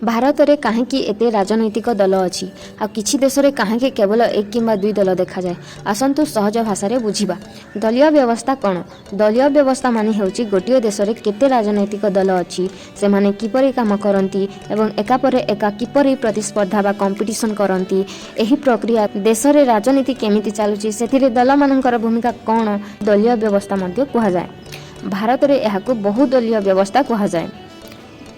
भारत में कहीं एत राजनैतिक दल अच्छी आ किछि देश में कहीं केवल एक किंबा दुई दल देखा जाए। आसतु सहज भाषा बुझा दलीय व्यवस्था कौन। दलीय व्यवस्था माने हेउची गोटे देश में केते राजनैतिक दल अच्छी से माने किपरि काम करती एवं एका पर एका किपरि प्रतिस्पर्धा बा कंपटीशन करती। एही प्रक्रिया देश में राजनीति केमिति चलुची सेथिरे दल मानकर भूमिका कौन दलीय व्यवस्था मध्य कहा जाए। भारत में यह बहुदलीय व्यवस्था कहा जाए।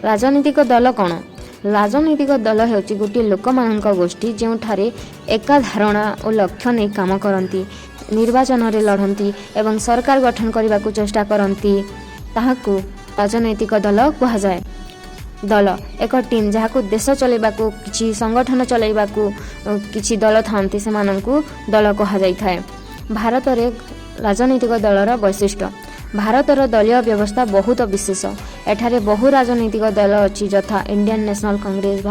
राजनीतिक दल कौन। राजनैतिक दल हेउची गोटे लोक मानक गोष्ठी जोठारे एका धारणा और लक्ष्य नहीं काम करती, निर्वाचन में लड़ती एवं सरकार गठन करने को चेष्टा करती ताहाकू राजनैतिक दल कहा जाए। दल एक टीम जहाँ देश चलैबाकू किछि संगठन चलैबाकू किछि दल थांती से माननकू दल कहा जाय थाए। भारत में राजनैतिक दलर वैशिष्ट्य। भारतर दलीय व्यवस्था बहुत विशेष। एठारे बहु राजनैतिक दल अच्छी यथा इंडियन नेशनल कांग्रेस,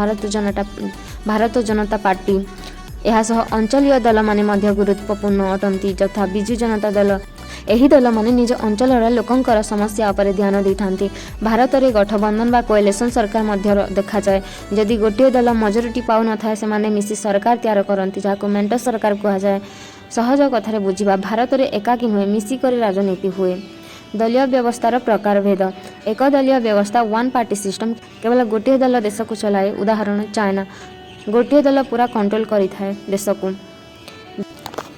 भारत जनता पार्टी। यह सह अंचलीय दल माने मध्य गुरुत्वपूर्ण अटंती यथा बिजु जनता दल। एही दल माने निज अंचलर लोकंकर समस्या पर ध्यान देथांती। भारत में गठबंधन बा कोएलिशन सरकार मध्य देखा जाए। जदि गोटे दल मेजोरिटी पाउ न थाए से माने मिसी सरकार तैयार करती जहाको मेंट सरकार कहा जाए। सहज कथारे बुझिबा भारत में एकाकी नुहे मिसिकर राजनीति हुए। दलीय व्यवस्थार प्रकार भेद। एक दलीय व्यवस्था वन पार्टी सिस्टम केवल गोटे दल देश को चलाए। उदाहरण चाइना गोटे दल पूरा कंट्रोल करि थाए देश को।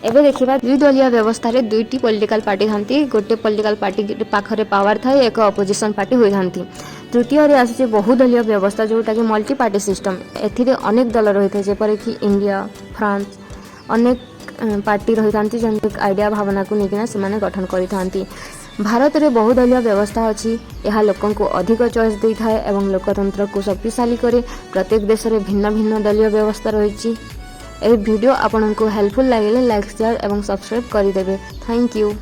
एबे देखिबा दुई दलीय व्यवस्था रे दुईटी पॉलिटिकल पार्टी थांती। गोटे पॉलिटिकल पार्टी पाखरे पावर थाए, एक अपोजिशन पार्टी होई थांती। तृतीय रे आसी बहुदलीय व्यवस्था जोटा कि मल्टी पार्टी सिस्टम। एथिरे अनेक दल रही थे जेपर कि इंडिया, फ्रांस अनेक पार्टी रही थांती जेंति आइडिया भावना को लेकिन से गठन करि थांती। भारत में बहुदलीय व्यवस्था अच्छी। यह लोकों को अधिक चॉइस दे थाए एवं लोकतंत्र को शक्तिशाली करे। प्रत्येक देश में भिन्न भिन्न दलीय व्यवस्था रही। वीडियो आपको हेल्पफुल लगे लाइक शेयर एवं सब्सक्राइब करदेवे। Thank you.